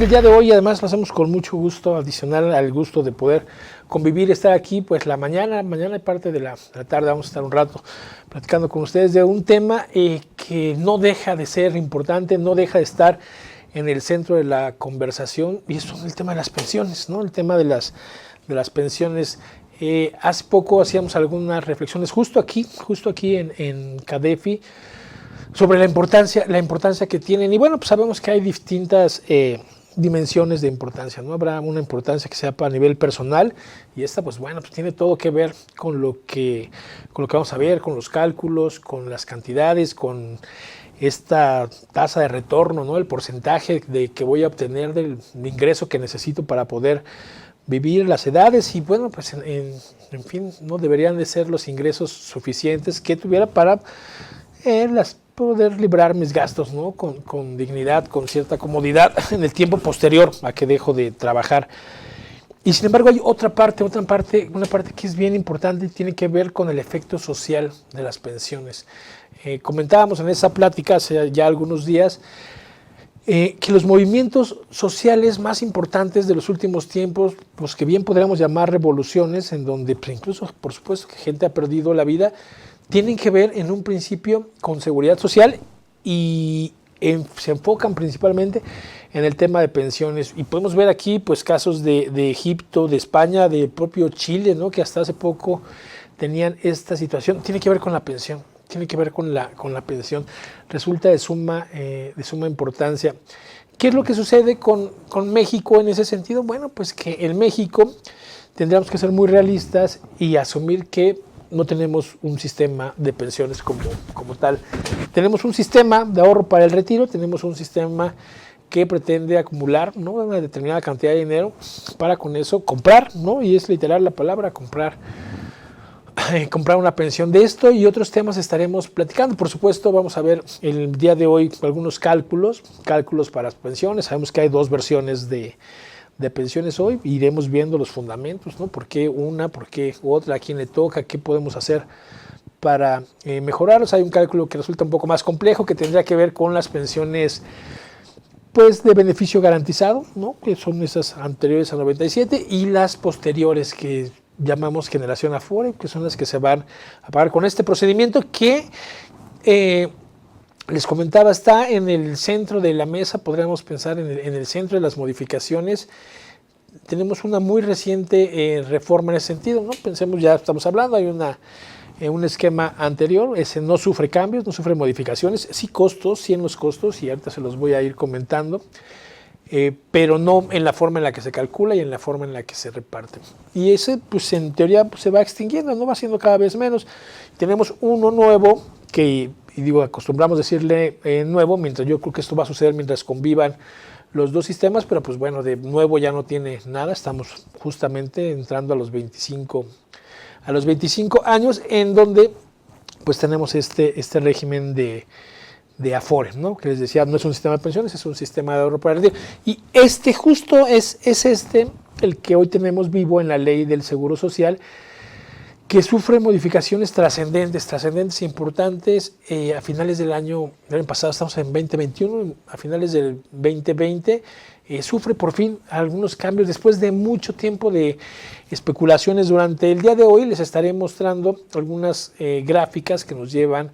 El día de hoy además lo hacemos con mucho gusto, adicional al gusto de poder convivir, estar aquí, pues mañana y parte de la tarde vamos a estar un rato platicando con ustedes de un tema que no deja de ser importante, no deja de estar en el centro de la conversación, y eso es el tema de las pensiones, ¿no? El tema de las pensiones. Hace poco hacíamos algunas reflexiones justo aquí en CADEFI, sobre la importancia que tienen. Y bueno, pues sabemos que hay distintas dimensiones de importancia, ¿no? Habrá una importancia que sea a nivel personal, y esta, pues bueno, pues tiene todo que ver con lo que vamos a ver, con los cálculos, con las cantidades, con esta tasa de retorno, ¿no? El porcentaje de que voy a obtener del ingreso que necesito para poder vivir, las edades, y bueno, pues en fin, no deberían de ser los ingresos suficientes que tuviera para poder librar mis gastos, ¿no? Con dignidad, con cierta comodidad en el tiempo posterior a que dejo de trabajar. Y sin embargo hay una parte que es bien importante y tiene que ver con el efecto social de las pensiones. Comentábamos en esa plática hace ya algunos días que los movimientos sociales más importantes de los últimos tiempos, pues que bien podríamos llamar revoluciones, en donde pues, incluso por supuesto que gente ha perdido la vida, tienen que ver en un principio con seguridad social y se enfocan principalmente en el tema de pensiones. Y podemos ver aquí pues casos de Egipto, de España, de propio Chile, ¿no? Que hasta hace poco tenían esta situación. Tiene que ver con la pensión, tiene que ver con la pensión. Resulta de suma importancia. ¿Qué es lo que sucede con México en ese sentido? Bueno, pues que en México tendríamos que ser muy realistas y asumir que no tenemos un sistema de pensiones como tal. Tenemos un sistema de ahorro para el retiro, tenemos un sistema que pretende acumular, ¿no? Una determinada cantidad de dinero para con eso comprar, ¿no? Y es literal la palabra, comprar una pensión. De esto y otros temas estaremos platicando. Por supuesto, vamos a ver el día de hoy algunos cálculos para las pensiones. Sabemos que hay dos versiones de pensiones hoy, iremos viendo los fundamentos, ¿no? ¿Por qué una, por qué otra, a quién le toca, qué podemos hacer para mejorarlos? Hay un cálculo que resulta un poco más complejo, que tendría que ver con las pensiones pues de beneficio garantizado, ¿no? Que son esas anteriores al 97, y las posteriores que llamamos generación Afore, que son las que se van a pagar con este procedimiento que les comentaba, está en el centro de la mesa. Podríamos pensar en el centro de las modificaciones. Tenemos una muy reciente reforma en ese sentido, ¿no? Pensemos, ya estamos hablando, hay un esquema anterior, ese no sufre cambios, no sufre modificaciones, sí en los costos, y ahorita se los voy a ir comentando, pero no en la forma en la que se calcula y en la forma en la que se reparte. Y ese, pues en teoría, pues, se va extinguiendo, no va siendo cada vez menos. Tenemos uno nuevo que, y digo, acostumbramos decirle nuevo, mientras yo creo que esto va a suceder mientras convivan los dos sistemas, pero pues bueno, de nuevo ya no tiene nada. Estamos justamente entrando a los 25 años, en donde pues tenemos este régimen de Afore, ¿no? Que les decía, no es un sistema de pensiones, es un sistema de ahorro para el retiro. Y justo es el que hoy tenemos vivo en la ley del Seguro Social, que sufre modificaciones trascendentes e importantes. A finales del año pasado, estamos en 2021, a finales del 2020, sufre por fin algunos cambios después de mucho tiempo de especulaciones. Durante el día de hoy les estaré mostrando algunas gráficas que nos llevan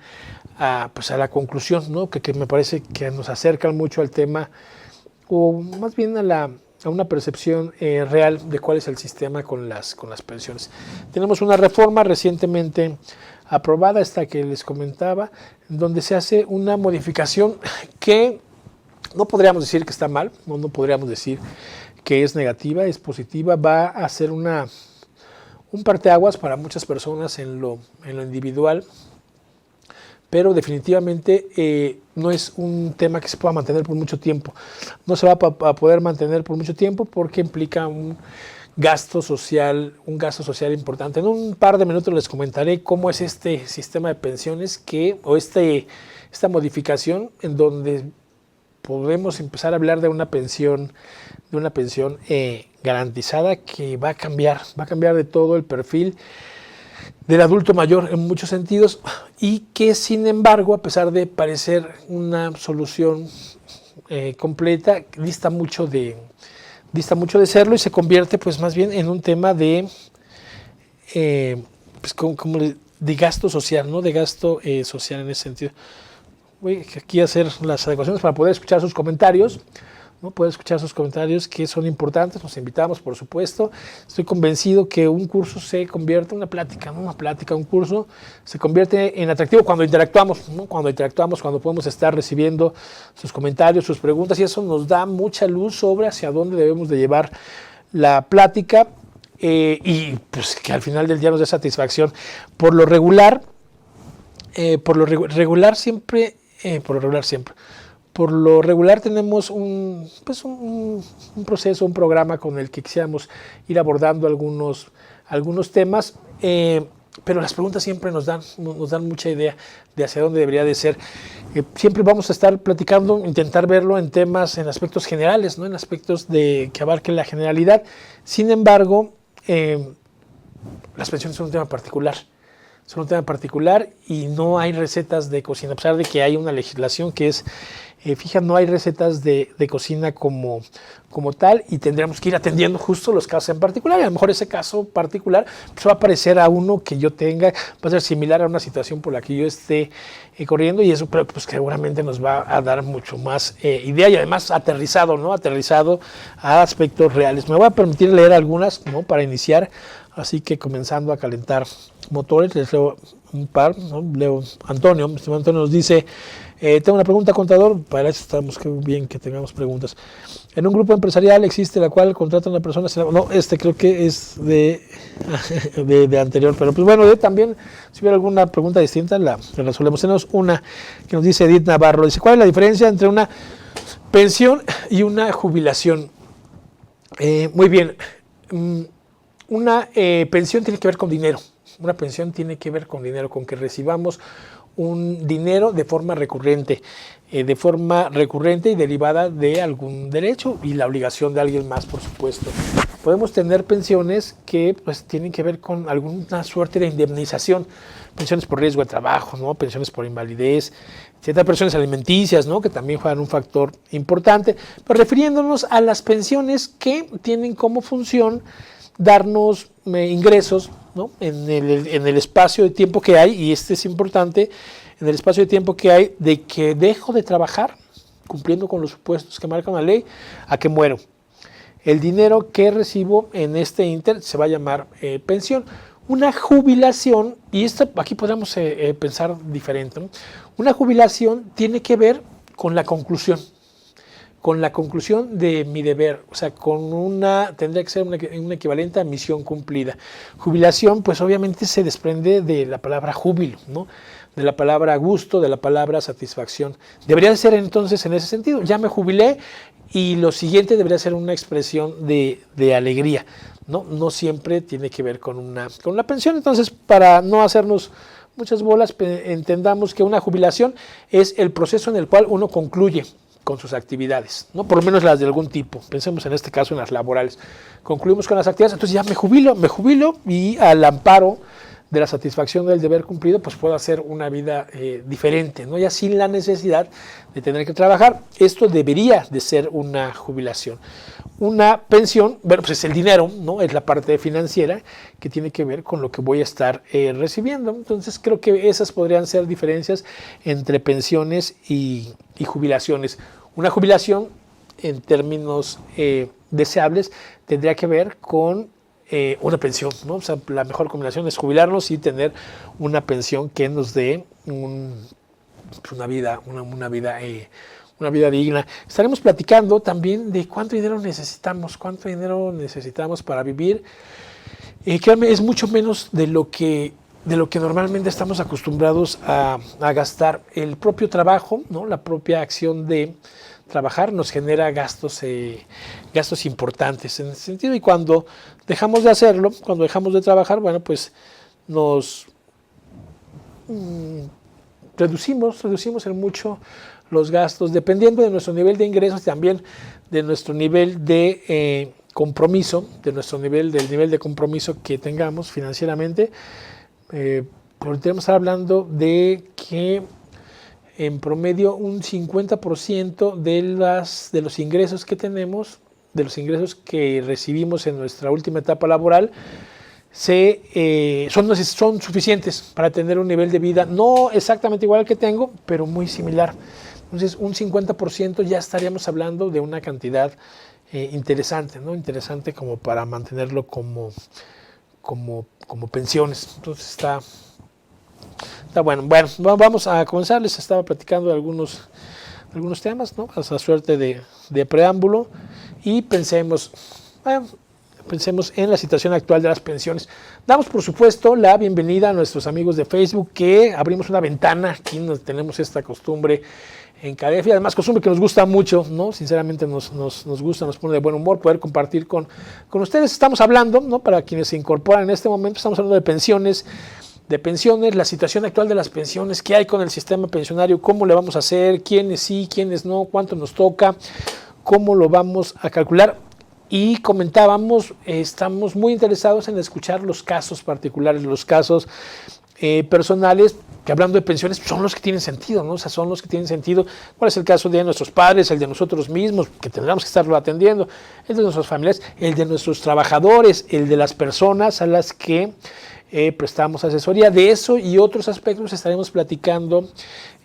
a la conclusión, ¿no? que me parece que nos acercan mucho al tema, o más bien a una percepción real de cuál es el sistema con las pensiones. Tenemos una reforma recientemente aprobada, esta que les comentaba, donde se hace una modificación que no podríamos decir que está mal, no podríamos decir que es negativa, es positiva. Va a ser un parteaguas para muchas personas en lo individual, pero definitivamente no es un tema que se pueda mantener por mucho tiempo. No se va a poder mantener por mucho tiempo porque implica un gasto social importante. En un par de minutos les comentaré cómo es este sistema de pensiones esta modificación, en donde podemos empezar a hablar de una pensión garantizada, que va a cambiar de todo el perfil del adulto mayor en muchos sentidos, y que sin embargo, a pesar de parecer una solución completa, dista mucho de serlo y se convierte pues más bien en un tema de pues como de gasto social, ¿no? De gasto social en ese sentido. Voy aquí a hacer las adecuaciones para poder escuchar sus comentarios, ¿no? Poder escuchar sus comentarios que son importantes, los invitamos por supuesto. Estoy convencido que un curso se convierte en una plática, un curso se convierte en atractivo cuando interactuamos, ¿no? Cuando podemos estar recibiendo sus comentarios, sus preguntas, y eso nos da mucha luz sobre hacia dónde debemos de llevar la plática y pues que al final del día nos dé satisfacción. Por lo regular siempre tenemos un proceso, un programa con el que quisiéramos ir abordando algunos temas, pero las preguntas siempre nos dan mucha idea de hacia dónde debería de ser. Siempre vamos a estar platicando, intentar verlo en temas, en aspectos generales, ¿no? En aspectos que abarquen la generalidad. Sin embargo, las pensiones son un tema particular. Y no hay recetas de cocina, a pesar de que hay una legislación que es fija, no hay recetas de cocina como tal, y tendríamos que ir atendiendo justo los casos en particular, y a lo mejor ese caso particular pues va a parecer a uno que yo tenga, va a ser similar a una situación por la que yo esté corriendo, y eso pues seguramente nos va a dar mucho más idea, y además aterrizado a aspectos reales. Me voy a permitir leer algunas, ¿no? Para iniciar, así que comenzando a calentar motores, les leo un par, ¿no? Leo Antonio nos dice: tengo una pregunta, contador. Para eso estamos, qué bien que tengamos preguntas. En un grupo empresarial existe la cual contrata a una persona, no, creo que es de anterior, pero pues bueno, también, si hubiera alguna pregunta distinta, la resolvemos. Tenemos una que nos dice Edith Navarro, dice: ¿cuál es la diferencia entre una pensión y una jubilación? Muy bien, una pensión tiene que ver con dinero. Una pensión tiene que ver con dinero, con que recibamos un dinero de forma recurrente y derivada de algún derecho y la obligación de alguien más, por supuesto. Podemos tener pensiones que pues tienen que ver con alguna suerte de indemnización, pensiones por riesgo de trabajo, ¿no? Pensiones por invalidez, ciertas pensiones alimenticias, ¿no? Que también juegan un factor importante, pero refiriéndonos a las pensiones que tienen como función darnos ingresos, ¿no? En el espacio de tiempo que hay, y es importante, en el espacio de tiempo que hay de que dejo de trabajar, cumpliendo con los supuestos que marca una ley, a que muero. El dinero que recibo en este inter se va a llamar pensión. Una jubilación, y aquí podemos pensar diferente, ¿no? Una jubilación tiene que ver con la conclusión de mi deber, o sea, tendría que ser un equivalente a misión cumplida. Jubilación, pues obviamente se desprende de la palabra júbilo, ¿no? De la palabra gusto, de la palabra satisfacción. Debería ser entonces en ese sentido: ya me jubilé, y lo siguiente debería ser una expresión de alegría, ¿no? No siempre tiene que ver con una pensión. Entonces, para no hacernos muchas bolas, entendamos que una jubilación es el proceso en el cual uno concluye con sus actividades, ¿no? Por lo menos las de algún tipo. Pensemos en este caso en las laborales. Concluimos con las actividades, entonces ya me jubilo, y al amparo de la satisfacción del deber cumplido, pues puedo hacer una vida diferente, ¿no? Ya sin la necesidad de tener que trabajar. Esto debería de ser una jubilación. Una pensión, bueno, pues es el dinero, ¿no? Es la parte financiera que tiene que ver con lo que voy a estar recibiendo. Entonces creo que esas podrían ser diferencias entre pensiones y jubilaciones. Una jubilación, en términos deseables, tendría que ver con una pensión, ¿no? O sea, la mejor combinación es jubilarnos y tener una pensión que nos dé una vida digna. Estaremos platicando también de cuánto dinero necesitamos para vivir. Créanme, es mucho menos de lo que normalmente estamos acostumbrados a gastar. El propio trabajo, ¿no? La propia acción de trabajar nos genera gastos importantes en ese sentido, y cuando dejamos de hacerlo, cuando dejamos de trabajar, bueno, pues nos reducimos en mucho los gastos, dependiendo de nuestro nivel de ingresos, también de nuestro nivel de compromiso, del nivel de compromiso que tengamos financieramente. Podríamos estar hablando de que en promedio un 50% de los ingresos que tenemos, de los ingresos que recibimos en nuestra última etapa laboral, son suficientes para tener un nivel de vida no exactamente igual al que tengo, pero muy similar. Entonces, un 50% ya estaríamos hablando de una cantidad interesante, ¿no? Interesante como para mantenerlo como pensiones. Entonces, está bueno. Bueno, vamos a comenzar. Les estaba platicando de algunos temas, ¿no? A suerte de preámbulo, y pensemos en la situación actual de las pensiones. Damos, por supuesto, la bienvenida a nuestros amigos de Facebook, que abrimos una ventana. Aquí tenemos esta costumbre en KDF, y además costumbre que nos gusta mucho, ¿no? Sinceramente nos gusta, nos pone de buen humor poder compartir con ustedes. Estamos hablando, ¿no? Para quienes se incorporan en este momento, estamos hablando de pensiones, la situación actual de las pensiones, qué hay con el sistema pensionario, cómo le vamos a hacer, quiénes sí, quiénes no, cuánto nos toca, cómo lo vamos a calcular. Y comentábamos, estamos muy interesados en escuchar los casos particulares, los casos personales, que hablando de pensiones son los que tienen sentido, ¿no? O sea, son los que tienen sentido. ¿Cuál es el caso de nuestros padres, el de nosotros mismos, que tendremos que estarlo atendiendo, el de nuestros familiares, el de nuestros trabajadores, el de las personas a las que prestamos asesoría? De eso y otros aspectos estaremos platicando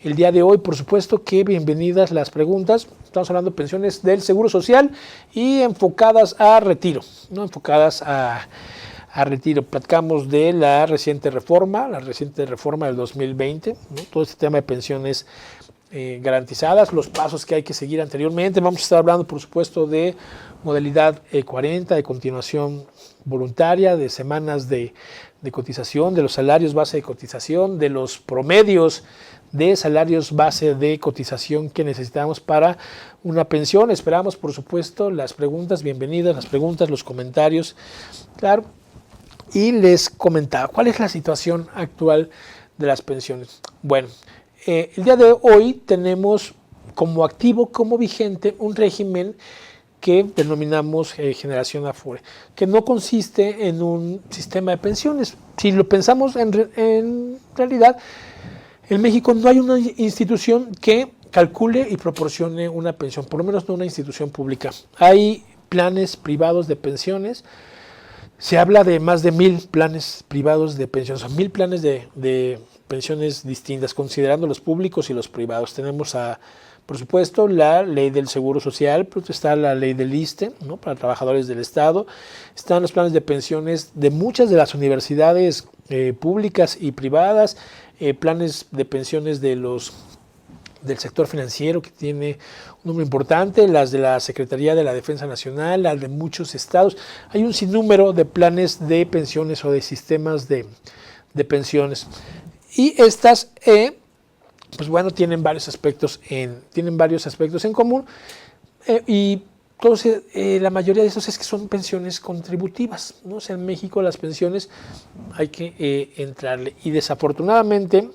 el día de hoy. Por supuesto que bienvenidas las preguntas. Estamos hablando de pensiones del Seguro Social y enfocadas a retiro, ¿no? Enfocadas a retiro. Platicamos de la reciente reforma del 2020, ¿no? Todo este tema de pensiones garantizadas, los pasos que hay que seguir anteriormente. Vamos a estar hablando, por supuesto, de modalidad 40, de continuación voluntaria, de semanas de cotización, de los salarios base de cotización, de los promedios de salarios base de cotización que necesitamos para una pensión. Esperamos, por supuesto, las preguntas. Bienvenidas las preguntas, los comentarios, claro. Y les comentaba, ¿cuál es la situación actual de las pensiones? Bueno, el día de hoy tenemos como activo, como vigente, un régimen que denominamos generación Afore, que no consiste en un sistema de pensiones. Si lo pensamos en realidad, en México no hay una institución que calcule y proporcione una pensión, por lo menos no una institución pública. Hay planes privados de pensiones. Se habla de más de 1,000 planes privados de pensiones, 1,000 planes de pensiones distintas, considerando los públicos y los privados. Tenemos, por supuesto, la ley del Seguro Social, pues está la ley del ISSSTE, ¿no? Para trabajadores del Estado. Están los planes de pensiones de muchas de las universidades públicas y privadas, planes de pensiones del sector financiero, que tiene un número importante, las de la Secretaría de la Defensa Nacional, las de muchos estados. Hay un sinnúmero de planes de pensiones o de sistemas de pensiones. Y estas, pues bueno, tienen varios aspectos en común. Y entonces, la mayoría de esos es que son pensiones contributivas, ¿no? O sea, en México las pensiones hay que entrarle. Y desafortunadamente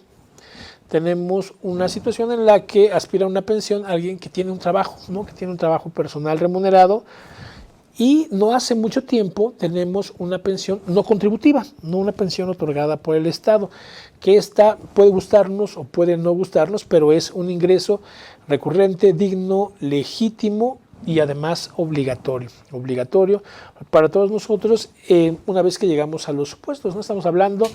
tenemos una situación en la que aspira a una pensión alguien que tiene un trabajo, ¿no? Que tiene un trabajo personal remunerado, y no hace mucho tiempo tenemos una pensión no contributiva, no una pensión otorgada por el Estado, que esta puede gustarnos o puede no gustarnos, pero es un ingreso recurrente, digno, legítimo y además obligatorio para todos nosotros una vez que llegamos a los supuestos, ¿no? Estamos hablando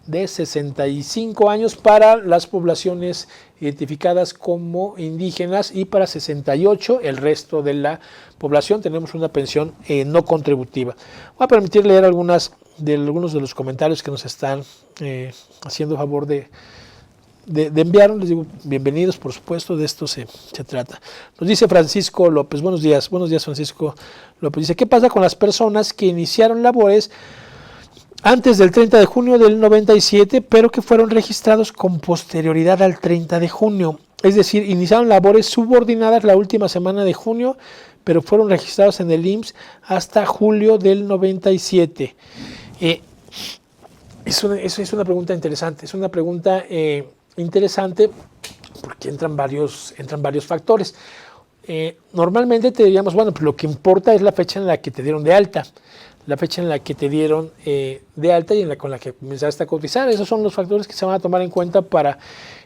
de 65 años para las poblaciones identificadas como indígenas, y para 68 el resto de la población tenemos una pensión no contributiva. Voy a permitir leer algunos de los comentarios que nos están haciendo favor de enviar. Les digo bienvenidos, por supuesto, de esto se trata. Nos dice Francisco López, buenos días Francisco López, dice: ¿qué pasa con las personas que iniciaron labores antes del 30 de junio del 97, pero que fueron registrados con posterioridad al 30 de junio? Es decir, iniciaron labores subordinadas la última semana de junio, pero fueron registrados en el IMSS hasta julio del 97. Es una pregunta interesante, porque entran varios factores. Normalmente te diríamos, bueno, pues lo que importa es la fecha en la que te dieron de alta. la fecha en la que te dieron de alta y con la que comenzaste a cotizar. Esos son los factores que se van a tomar en cuenta para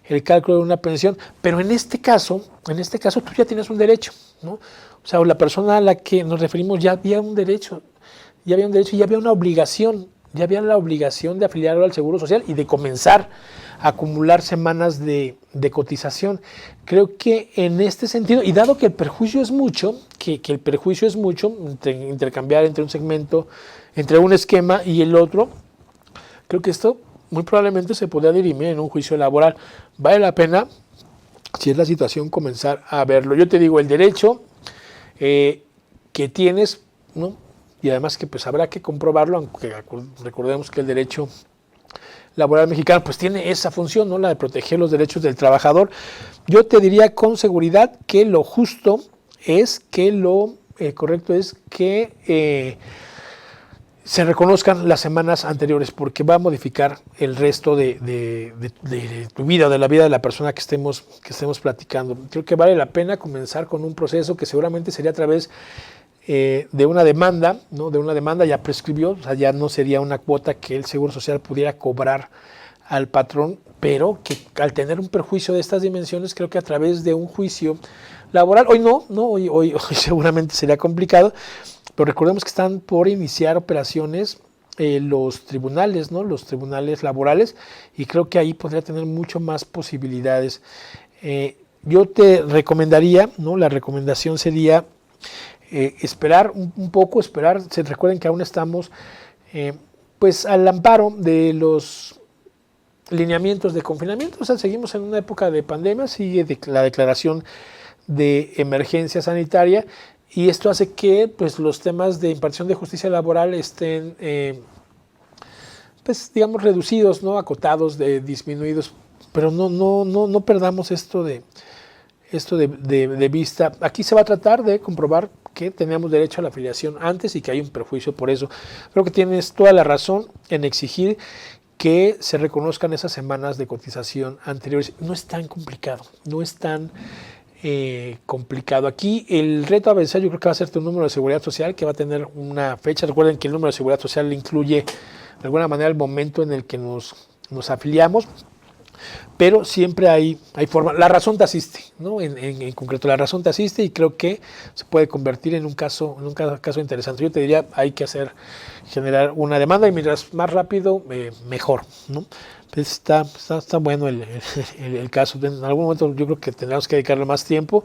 el cálculo de una pensión. Pero en este caso tú ya tienes un derecho, ¿no? O sea, la persona a la que nos referimos ya había un derecho, y ya había una obligación, ya había la obligación de afiliarlo al Seguro Social y de comenzar a acumular semanas de cotización. Creo que en este sentido, y dado que el perjuicio es mucho, intercambiar entre un segmento, entre un esquema y el otro, creo que esto muy probablemente se podría dirimir en un juicio laboral. Vale la pena, si es la situación, comenzar a verlo. Yo te digo, el derecho que tienes, ¿no? Y además que pues habrá que comprobarlo, aunque recordemos que el derecho laboral mexicano pues tiene esa función, ¿no? La de proteger los derechos del trabajador. Yo te diría con seguridad que lo justo es que lo correcto es que se reconozcan las semanas anteriores, porque va a modificar el resto de tu vida, de la vida de la persona que estemos platicando. Creo que vale la pena comenzar con un proceso que seguramente sería a través de una demanda, ¿no? De una demanda ya prescribió, o sea, ya no sería una cuota que el Seguro Social pudiera cobrar al patrón, pero que al tener un perjuicio de estas dimensiones, creo que a través de un juicio laboral, hoy seguramente sería complicado, pero recordemos que están por iniciar operaciones los tribunales, ¿no? Los tribunales laborales, y creo que ahí podría tener mucho más posibilidades. Yo te recomendaría, ¿no? La recomendación sería esperar un poco, se recuerden que aún estamos pues al amparo de los lineamientos de confinamiento, o sea, seguimos en una época de pandemia, sigue la declaración de emergencia sanitaria, y esto hace que pues los temas de impartición de justicia laboral estén pues digamos reducidos, ¿no? Acotados, disminuidos, pero no perdamos esto de vista. Aquí se va a tratar de comprobar que tenemos derecho a la afiliación antes y que hay un perjuicio por eso. Creo que tienes toda la razón en exigir que se reconozcan esas semanas de cotización anteriores. No es tan complicado, no es tan complicado. Aquí el reto a vencer yo creo que va a ser tu número de seguridad social, que va a tener una fecha. Recuerden que el número de seguridad social incluye de alguna manera el momento en el que nos afiliamos, pero siempre hay forma. La razón te asiste, ¿no? En concreto, la razón te asiste, y creo que se puede convertir en un caso interesante. Yo te diría, hay que generar una demanda, y mientras más rápido, mejor, ¿no? Pues está bueno el caso. En algún momento yo creo que tendremos que dedicarle más tiempo,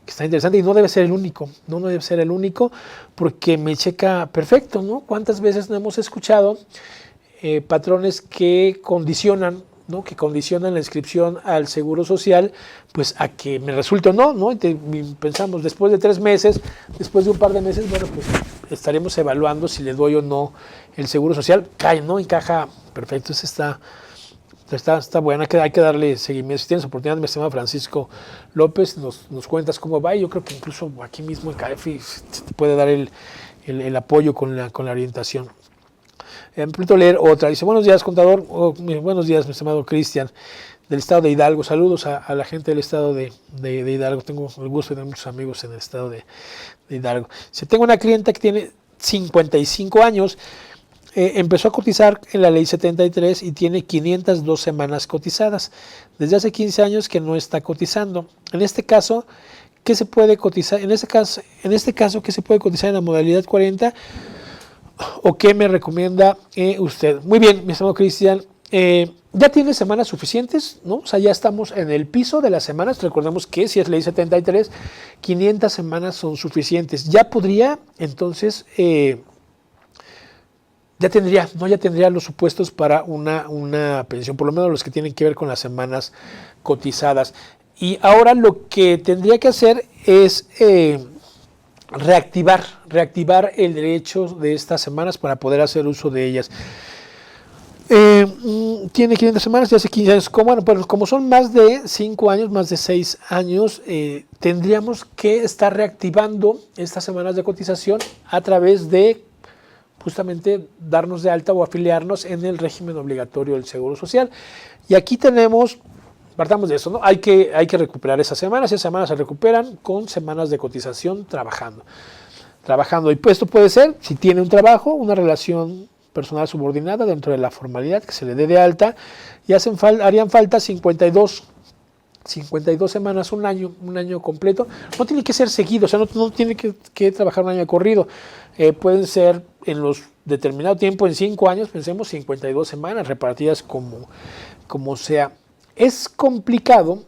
que está interesante, y no debe ser el único, porque me checa perfecto, ¿no? ¿Cuántas veces no hemos escuchado patrones que condicionan, ¿no? Que condicionan la inscripción al Seguro Social pues a que me resulte o no, ¿no? Y pensamos, después de 3 meses, después de un par de meses, bueno, pues estaremos evaluando si le doy o no el Seguro Social. Cae, ¿no? Encaja perfecto. Está bueno, hay que darle seguimiento. Si tienes oportunidad, mi estimado Francisco López, nos cuentas cómo va, y yo creo que incluso aquí mismo en CAEFI te puede dar el apoyo con la orientación. Me permito leer otra. Dice: buenos días, contador. Buenos días, mi estimado Cristian, del estado de Hidalgo. Saludos a la gente del estado de Hidalgo. Tengo el gusto de tener muchos amigos en el estado de Hidalgo. Dice: tengo una clienta que tiene 55 años. Empezó a cotizar en la ley 73 y tiene 502 semanas cotizadas. Desde hace 15 años que no está cotizando. En este caso, ¿qué se puede cotizar? En este caso, ¿qué se puede cotizar en la modalidad 40? ¿O qué me recomienda usted? Muy bien, mi estimado Cristian. Ya tiene semanas suficientes, ¿no? O sea, ya estamos en el piso de las semanas. Recordemos que si es ley 73, 500 semanas son suficientes. Ya podría, entonces, ya tendría los supuestos para una pensión, por lo menos los que tienen que ver con las semanas cotizadas. Y ahora lo que tendría que hacer es reactivar el derecho de estas semanas para poder hacer uso de ellas. Tiene 500 semanas y hace 15 años. Como son más de 5 años, más de 6 años, tendríamos que estar reactivando estas semanas de cotización a través de justamente darnos de alta o afiliarnos en el régimen obligatorio del Seguro Social. Y aquí partamos de eso, ¿no? Hay que recuperar esas semanas se recuperan con semanas de cotización trabajando. trabajando. Y pues esto puede ser, si tiene un trabajo, una relación personal subordinada dentro de la formalidad, que se le dé de alta, y harían falta 52 semanas, un año completo. No tiene que ser seguido, o sea, no tiene que trabajar un año de corrido. Pueden ser en los determinado tiempo, en 5 años, pensemos 52 semanas repartidas como sea. Es complicado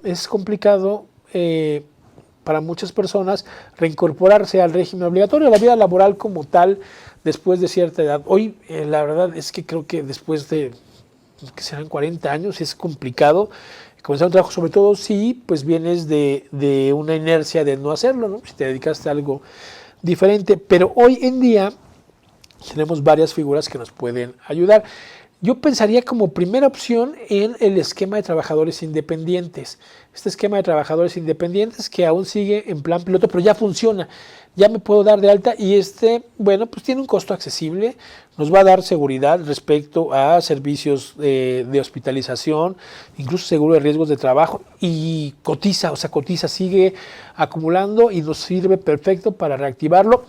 para muchas personas reincorporarse al régimen obligatorio, a la vida laboral como tal, después de cierta edad. Hoy, la verdad es que creo que después de, que serán 40 años, es complicado comenzar un trabajo, sobre todo si pues vienes de una inercia de no hacerlo, ¿no? Si te dedicaste a algo diferente. Pero hoy en día tenemos varias figuras que nos pueden ayudar. Yo pensaría como primera opción en el esquema de trabajadores independientes. Este esquema de trabajadores independientes que aún sigue en plan piloto, pero ya funciona. Ya me puedo dar de alta y bueno, pues tiene un costo accesible. Nos va a dar seguridad respecto a servicios de hospitalización, incluso seguro de riesgos de trabajo, y cotiza, sigue acumulando y nos sirve perfecto para reactivarlo.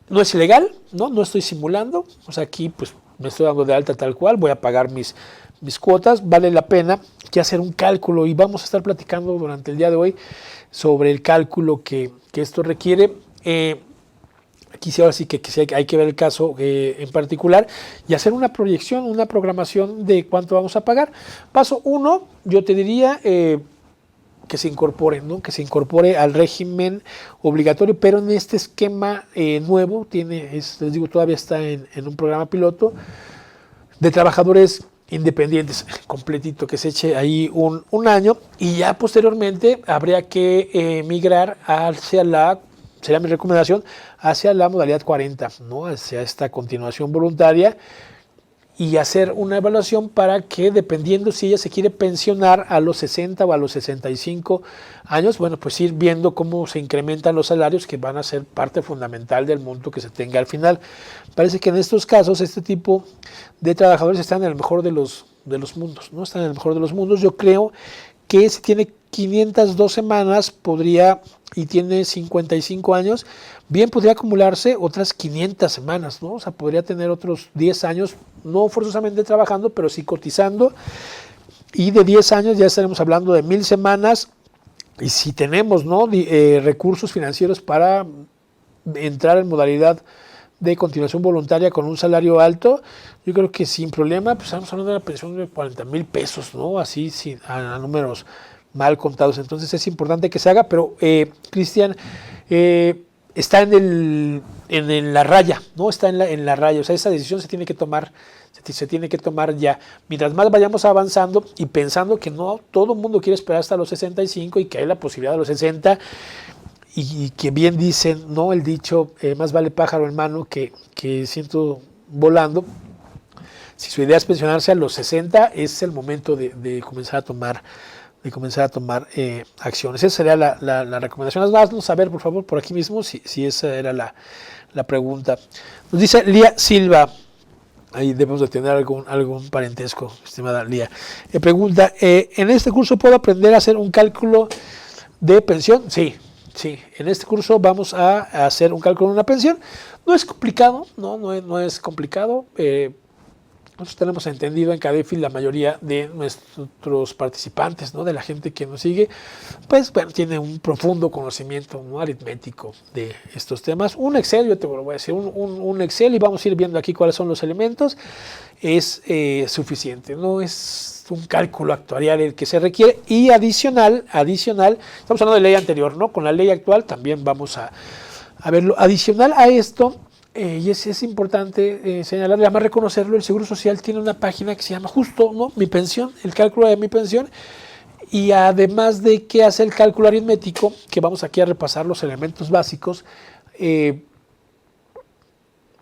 No es ilegal, no estoy simulando, o sea, aquí pues me estoy dando de alta tal cual, voy a pagar mis cuotas, vale la pena que hacer un cálculo, y vamos a estar platicando durante el día de hoy sobre el cálculo que esto requiere. Aquí sí, ahora sí que hay que ver el caso en particular y hacer una proyección, una programación de cuánto vamos a pagar. Paso 1, yo te diría que se incorpore, ¿no? Que se incorpore al régimen obligatorio, pero en este esquema nuevo, les digo, todavía está en un programa piloto de trabajadores independientes, completito, que se eche ahí un año, y ya posteriormente habría que migrar sería mi recomendación, hacia la modalidad 40, ¿no? Hacia esta continuación voluntaria, y hacer una evaluación para que, dependiendo si ella se quiere pensionar a los 60 o a los 65 años, bueno, pues ir viendo cómo se incrementan los salarios, que van a ser parte fundamental del monto que se tenga al final. Parece que en estos casos este tipo de trabajadores están en el mejor de los mundos, ¿no? Están en el mejor de los mundos. Yo creo que si tiene 502 semanas y tiene 55 años, bien podría acumularse otras 500 semanas, ¿no? O sea, podría tener otros 10 años, no forzosamente trabajando, pero sí cotizando, y de 10 años ya estaremos hablando de 1000 semanas, y si tenemos, ¿no? Recursos financieros para entrar en modalidad de continuación voluntaria con un salario alto, yo creo que sin problema, pues estamos hablando de una pensión de 40,000 pesos, ¿no? Así, a números mal contados. Entonces es importante que se haga, pero Cristian, está en la raya, ¿no? Está en la raya, o sea, esa decisión se tiene que tomar ya. Mientras más vayamos avanzando y pensando que no todo el mundo quiere esperar hasta los 65 y que hay la posibilidad de los 60, y que bien dicen, ¿no? El dicho, más vale pájaro en mano que ciento volando. Si su idea es pensionarse a los 60, es el momento de comenzar a tomar acciones. Esa sería la recomendación. Haznos saber, por favor, por aquí mismo, si esa era la pregunta. Nos dice Lía Silva, ahí debemos de tener algún parentesco, estimada Lía. Pregunta, ¿en este curso puedo aprender a hacer un cálculo de pensión? Sí, en este curso vamos a hacer un cálculo de una pensión. No es complicado, no es complicado. Nosotros tenemos entendido en CADEFI, la mayoría de nuestros participantes, ¿no? De la gente que nos sigue, pues bueno, tiene un profundo conocimiento, ¿no? Aritmético de estos temas. Un Excel, yo te lo voy a decir, un Excel, y vamos a ir viendo aquí cuáles son los elementos, es suficiente, no es un cálculo actuarial el que se requiere. Y adicional, estamos hablando de ley anterior, ¿no? Con la ley actual también vamos a verlo. Adicional a esto, y es importante señalar, además reconocerlo, el Seguro Social tiene una página que se llama justo, ¿no? Mi pensión, el cálculo de mi pensión, y además de que hace el cálculo aritmético, que vamos aquí a repasar los elementos básicos,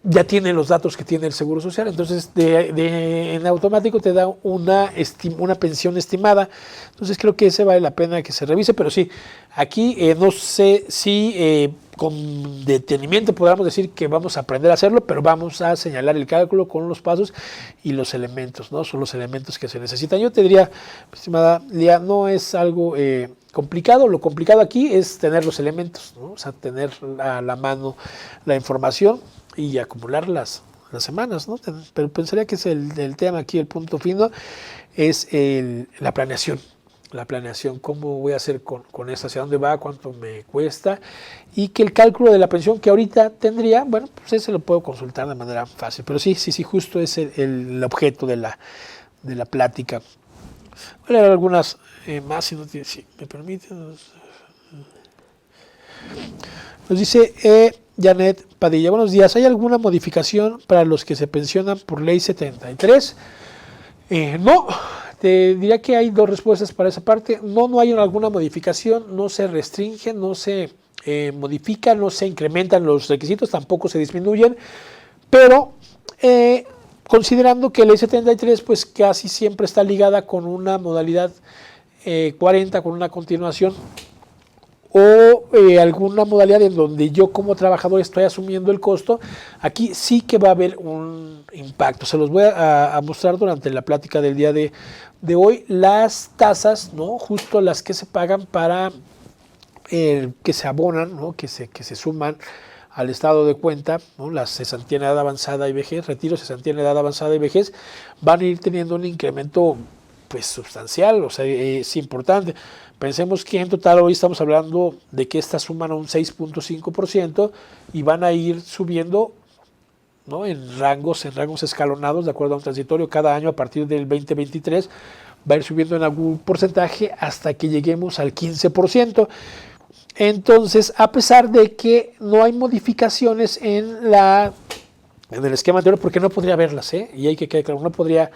ya tiene los datos que tiene el Seguro Social, entonces en automático te da una pensión estimada. Entonces creo que ese vale la pena que se revise, pero sí, aquí no sé si con detenimiento podamos decir que vamos a aprender a hacerlo, pero vamos a señalar el cálculo con los pasos y los elementos, ¿no? Son los elementos que se necesitan. Yo te diría, estimada Lía, no es algo complicado. Lo complicado aquí es tener los elementos, ¿no? O sea, tener a la mano la información y acumular las semanas, ¿no? Pero pensaría que es el tema aquí, el punto fino, es la planeación. La planeación, cómo voy a hacer con esto, hacia dónde va, cuánto me cuesta, y que el cálculo de la pensión que ahorita tendría, bueno, pues ese lo puedo consultar de manera fácil. Pero sí, justo es el objeto de la plática. Voy a leer algunas más, si me permiten. Nos dice Janet Padilla, buenos días, ¿hay alguna modificación para los que se pensionan por ley 73? No, te diría que hay dos respuestas para esa parte. No hay alguna modificación, no se restringe, no se modifica, no se incrementan los requisitos, tampoco se disminuyen, pero considerando que ley 73 pues casi siempre está ligada con una modalidad 40, con una continuación, o alguna modalidad en donde yo como trabajador estoy asumiendo el costo, aquí sí que va a haber un impacto. Se los voy a mostrar durante la plática del día de hoy. Las tasas, ¿no? Justo las que se pagan para que se abonan, ¿no? que se suman al estado de cuenta, ¿no? La cesantía en edad avanzada y vejez, retiro, cesantía en edad avanzada y vejez, van a ir teniendo un incremento pues sustancial, o sea, es importante. Pensemos que en total hoy estamos hablando de que estas suman a un 6.5% y van a ir subiendo, ¿no? en rangos escalonados de acuerdo a un transitorio cada año a partir del 2023, va a ir subiendo en algún porcentaje hasta que lleguemos al 15%. Entonces, a pesar de que no hay modificaciones en el esquema anterior, porque no podría haberlas, y hay que quedar claro, no podría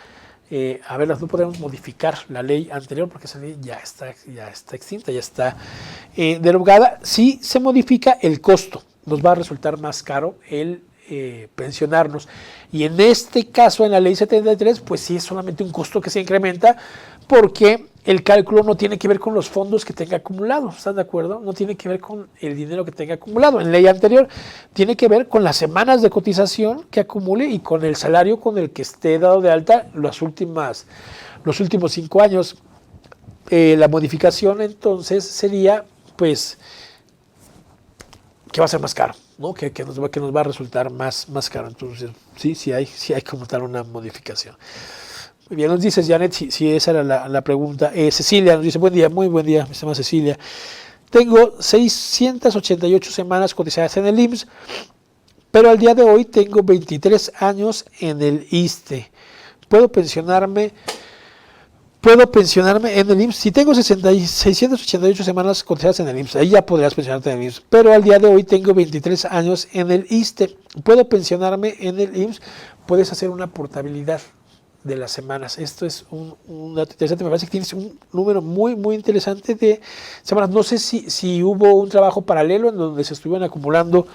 haberlas, no podemos modificar la ley anterior porque esa ley ya está extinta, ya está derogada. Si se modifica el costo, nos va a resultar más caro el pensionarnos. Y en este caso, en la ley 73, pues sí es solamente un costo que se incrementa porque el cálculo no tiene que ver con los fondos que tenga acumulado, ¿están de acuerdo? No tiene que ver con el dinero que tenga acumulado. En ley anterior tiene que ver con las semanas de cotización que acumule y con el salario con el que esté dado de alta los últimos 5 años. La modificación entonces sería, pues, que va a ser más caro, ¿no? que nos va a resultar más caro. Entonces, sí hay como tal una modificación. Muy bien, nos dices, Janet, si esa era la pregunta. Cecilia nos dice, buen día, muy buen día, me llama Cecilia. Tengo 688 semanas cotizadas en el IMSS, pero al día de hoy tengo 23 años en el ISSSTE. ¿Puedo pensionarme en el IMSS? Si tengo 688 semanas cotizadas en el IMSS, ahí ya podrías pensionarte en el IMSS, pero al día de hoy tengo 23 años en el ISSSTE. ¿Puedo pensionarme en el IMSS? Puedes hacer una portabilidad de las semanas. Esto es un dato interesante. Me parece que tienes un número muy, muy interesante de semanas. No sé si hubo un trabajo paralelo en donde se estuvieron acumulando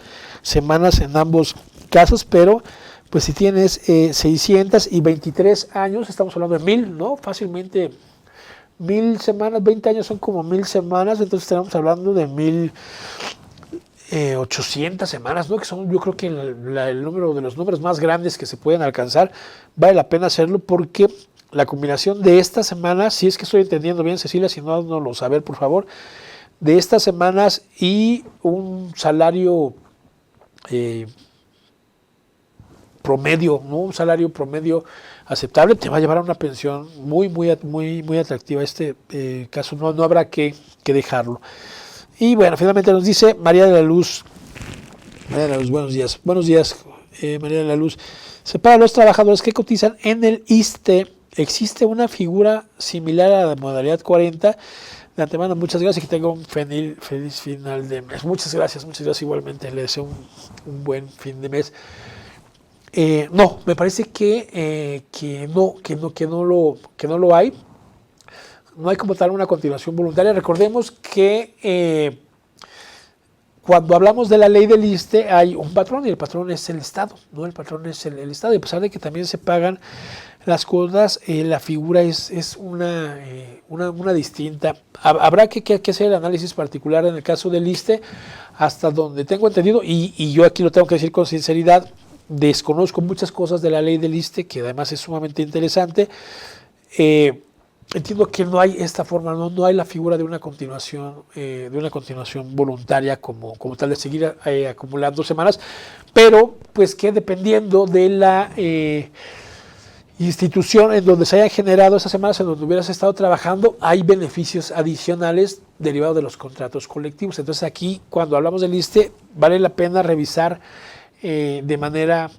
semanas en ambos casos, pero pues si tienes 623 años, estamos hablando de 1000, ¿no? Fácilmente 1000 semanas, 20 años son como 1000 semanas, entonces estamos hablando de 1800 semanas, ¿no? Que son, yo creo que el número de los números más grandes que se pueden alcanzar. Vale la pena hacerlo porque la combinación de estas semanas, si es que estoy entendiendo bien, Cecilia, si no, no lo saber, por favor, de estas semanas y un salario promedio, ¿no? Un salario promedio aceptable, te va a llevar a una pensión muy, muy, muy, muy atractiva. Este caso no habrá que dejarlo. Y bueno, finalmente nos dice María de la Luz, buenos días, María de la Luz. Para los trabajadores que cotizan en el ISSSTE, ¿existe una similar a la modalidad 40? De antemano, muchas gracias y que tenga un feliz final de mes. Muchas gracias igualmente, le deseo un buen fin de mes. No, me parece que no lo hay. No hay como tal una continuación voluntaria. Recordemos que cuando hablamos de la ley del ISSSTE hay un patrón y el patrón es el Estado, ¿no? El patrón es el Estado, y a pesar de que también se pagan las cuotas, la figura es una distinta. Habrá que hacer el análisis particular en el caso del ISSSTE, hasta donde tengo entendido, y yo aquí lo tengo que decir con sinceridad, desconozco muchas cosas de la ley del ISSSTE, que además es sumamente interesante. Entiendo que no hay esta forma, no hay la figura de una continuación voluntaria como tal, de seguir acumulando semanas, pero pues que dependiendo de la institución en donde se hayan generado esas semanas, en donde hubieras estado trabajando, hay beneficios adicionales derivados de los contratos colectivos. Entonces aquí, cuando hablamos del ISSSTE, vale la pena revisar de manera